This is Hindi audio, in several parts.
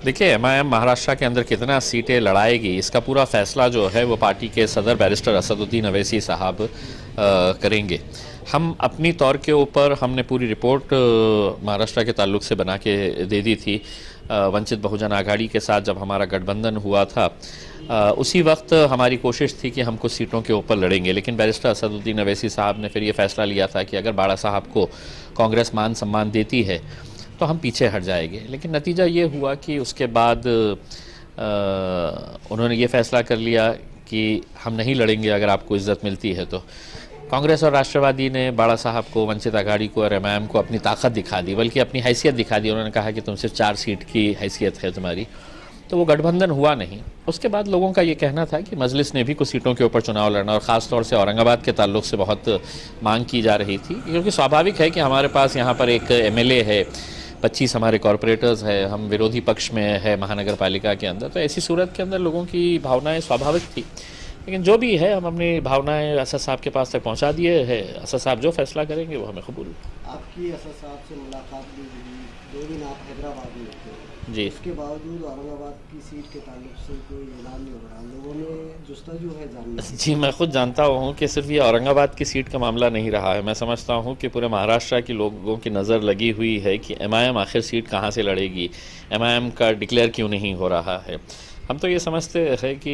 देखिए, एमआईएम महाराष्ट्र के अंदर कितना सीटें लड़ाएगी, इसका पूरा फैसला जो है वो पार्टी के सदर बैरिस्टर असदुद्दीन अवैसी साहब करेंगे। हम अपनी तौर के ऊपर हमने पूरी रिपोर्ट महाराष्ट्र के ताल्लुक से बना के दे दी थी। वंचित बहुजन आघाड़ी के साथ जब हमारा गठबंधन हुआ था, उसी वक्त हमारी कोशिश थी कि हम कुछ सीटों के ऊपर लड़ेंगे, लेकिन बैरिस्टर असदुद्दीन अवैसी साहब ने फिर ये फैसला लिया था कि अगर बाड़ा साहब को कांग्रेस मान सम्मान देती है तो हम पीछे हट जाएंगे। लेकिन नतीजा ये हुआ कि उसके बाद उन्होंने ये फैसला कर लिया कि हम नहीं लड़ेंगे अगर आपको इज़्ज़त मिलती है तो। कांग्रेस और राष्ट्रवादी ने बाड़ा साहब को, वंचित आघाड़ी को और एमआईएम को अपनी ताकत दिखा दी, बल्कि अपनी हैसियत दिखा दी। उन्होंने कहा कि तुम सिर्फ 4 सीट की हैसियत है तुम्हारी, तो वो गठबंधन हुआ नहीं। उसके बाद लोगों का ये कहना था कि मजलिस ने भी कुछ सीटों के ऊपर चुनाव लड़ना, और ख़ास तौर से औरंगाबाद के ताल्लुक से बहुत मांग की जा रही थी, क्योंकि स्वाभाविक है कि हमारे पास यहाँ पर एक एमएलए है, 25 हमारे कॉरपोरेटर्स है, हम विरोधी पक्ष में है महानगर पालिका के अंदर, तो ऐसी सूरत के अंदर लोगों की भावनाएं स्वाभाविक थी। लेकिन जो भी है, हम अपनी भावनाएं असद साहब के पास तक पहुंचा दिए हैं। असद साहब जो फैसला करेंगे वो हमें कबूल। आपकी असद साहब से मुलाकात भी हुई, 2 दिन आप हैदराबाद में थे जी, उसके बावजूद औरंगाबाद की सीट के ताल्लुक से कोई ऐलान नहीं हो रहा। लोगों में जुस्तजू है जानने की। जी, मैं खुद जानता हूँ कि सिर्फ ये औरंगाबाद की सीट का मामला नहीं रहा है। मैं समझता हूँ कि पूरे महाराष्ट्र के लोगों की नज़र लगी हुई है कि एमआईएम आखिर सीट कहाँ से लड़ेगी, एमआईएम का डिक्लेयर क्यों नहीं हो रहा है। हम तो ये समझते हैं कि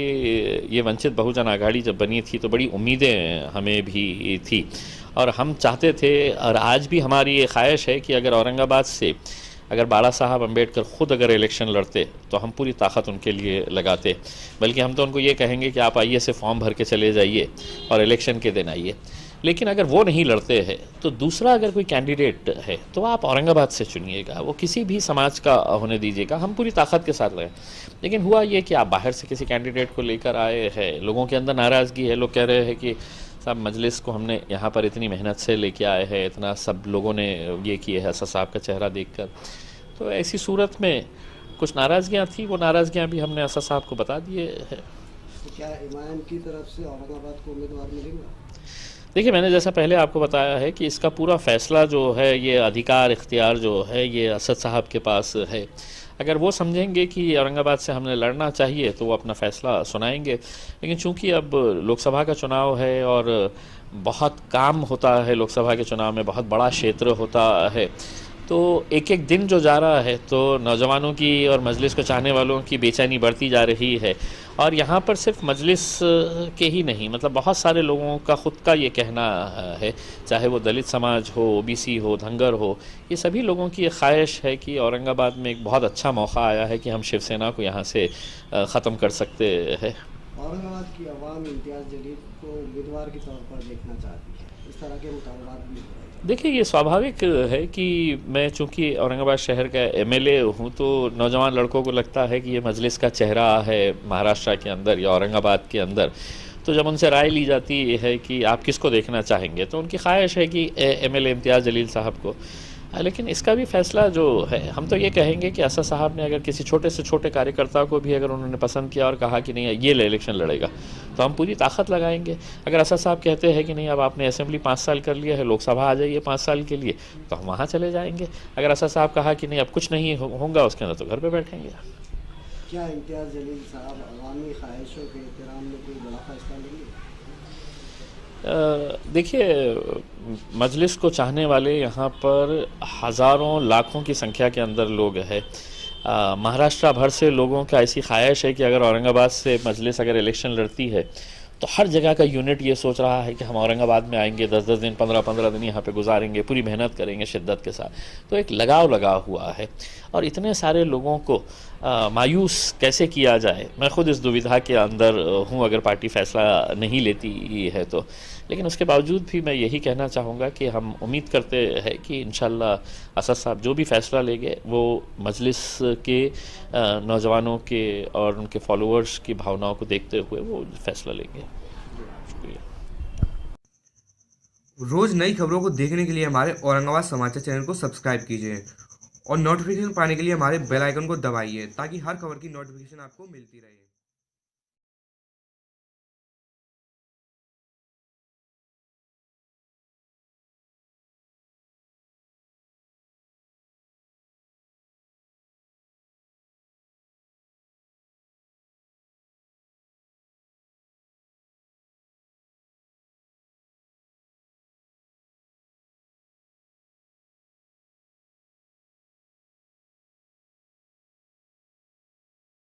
ये वंचित बहुजन आघाड़ी जब बनी थी तो बड़ी उम्मीदें हमें भी थी, और हम चाहते थे, और आज भी हमारी ये ख्वाहिश है कि अगर औरंगाबाद से अगर बाड़ा साहब अम्बेडकर ख़ुद अगर इलेक्शन लड़ते तो हम पूरी ताकत उनके लिए लगाते। बल्कि हम तो उनको ये कहेंगे कि आप आइए से फॉर्म भर के चले जाइए और इलेक्शन के दिन आइए। लेकिन अगर वो नहीं लड़ते हैं तो दूसरा अगर कोई कैंडिडेट है तो आप औरंगाबाद से चुनिएगा, वो किसी भी समाज का होने दीजिएगा, हम पूरी ताकत के साथ लड़ें। लेकिन हुआ ये कि आप बाहर से किसी कैंडिडेट को लेकर आए हैं, लोगों के अंदर नाराज़गी है। लोग कह रहे हैं कि साहब, मजलिस को हमने यहाँ पर इतनी मेहनत से लेके आए हैं, इतना सब लोगों ने ये किए है असद साहब का चेहरा देखकर। तो ऐसी सूरत में कुछ नाराज़गियाँ थी, वो नाराज़गियाँ भी हमने असद साहब को बता दिए हैं। तो क्या एमआईएम की तरफ से औरंगाबाद को उम्मीदवार मिलेगा? देखिए, मैंने जैसा पहले आपको बताया है कि इसका पूरा फ़ैसला जो है, ये अधिकार इख्तियार जो है, ये असद साहब के पास है। अगर वो समझेंगे कि औरंगाबाद से हमने लड़ना चाहिए तो वो अपना फ़ैसला सुनाएंगे। लेकिन चूंकि अब लोकसभा का चुनाव है और बहुत काम होता है, लोकसभा के चुनाव में बहुत बड़ा क्षेत्र होता है, तो एक एक दिन जो जा रहा है तो नौजवानों की और मजलिस को चाहने वालों की बेचैनी बढ़ती जा रही है। और यहाँ पर सिर्फ मजलिस के ही नहीं, मतलब बहुत सारे लोगों का ख़ुद का ये कहना है, चाहे वो दलित समाज हो, ओबीसी हो, धंगर हो, ये सभी लोगों की ये ख्वाहिश है कि औरंगाबाद में एक बहुत अच्छा मौका आया है कि हम शिवसेना को यहाँ से ख़त्म कर सकते हैं। औरंगाबाद की आवाम इम्तियाज़ जलील को उम्मीदवार के तौर पर देखना चाहती है, इस तरह के मुतालबात भी हो रहे हैं। देखिए, ये स्वाभाविक है कि मैं चूँकि औरंगाबाद शहर का एमएलए हूँ, तो नौजवान लड़कों को लगता है कि ये मजलिस का चेहरा है महाराष्ट्र के अंदर या औरंगाबाद के अंदर। तो जब उनसे राय ली जाती है कि आप किसको देखना चाहेंगे, तो उनकी ख्वाहिश है कि एमएलए इम्तियाज़ जलील साहब को। लेकिन इसका भी फ़ैसला जो है, हम तो ये कहेंगे कि असद साहब ने अगर किसी छोटे से छोटे कार्यकर्ता को भी अगर उन्होंने पसंद किया और कहा कि नहीं ये इलेक्शन लड़ेगा, तो हम पूरी ताकत लगाएंगे। अगर असद साहब कहते हैं कि नहीं, अब आपने असेंबली 5 साल कर लिया है, लोकसभा आ जाइए 5 साल के लिए, तो हम वहाँ चले जाएंगे। अगर असद साहब कहा कि नहीं अब कुछ नहीं होगा उसके अंदर, तो घर पर बैठेंगे। क्या इम्तियाज़ जलील साहब अवामी ख्वाहिशों के एहतराम में कोई बड़ा फैसला लेंगे? देखिए, मजलिस को चाहने वाले यहाँ पर हज़ारों लाखों की संख्या के अंदर लोग हैं। महाराष्ट्र भर से लोगों का ऐसी ख्वाहिश है कि अगर औरंगाबाद से मजलिस अगर इलेक्शन लड़ती है तो हर जगह का यूनिट ये सोच रहा है कि हम औरंगाबाद में आएंगे, 10-10 दिन, 15-15 दिन यहाँ पे गुजारेंगे, पूरी मेहनत करेंगे शिद्दत के साथ। तो एक लगाव लगा हुआ है, और इतने सारे लोगों को मायूस कैसे किया जाए, मैं ख़ुद इस दुविधा के अंदर हूँ अगर पार्टी फ़ैसला नहीं लेती है तो। लेकिन उसके बावजूद भी मैं यही कहना चाहूँगा कि हम उम्मीद करते हैं कि इंशाल्लाह असद साहब जो भी फ़ैसला लेंगे वो मजलिस के नौजवानों के और उनके फॉलोअर्स की भावनाओं को देखते हुए वो फ़ैसला लेंगे। शुक्रिया। रोज़ नई खबरों को देखने के लिए हमारे औरंगाबाद समाचार चैनल को सब्सक्राइब कीजिए और नोटिफिकेशन पाने के लिए हमारे बेल आइकन को दबाइए, ताकि हर खबर की नोटिफिकेशन आपको मिलती रहे।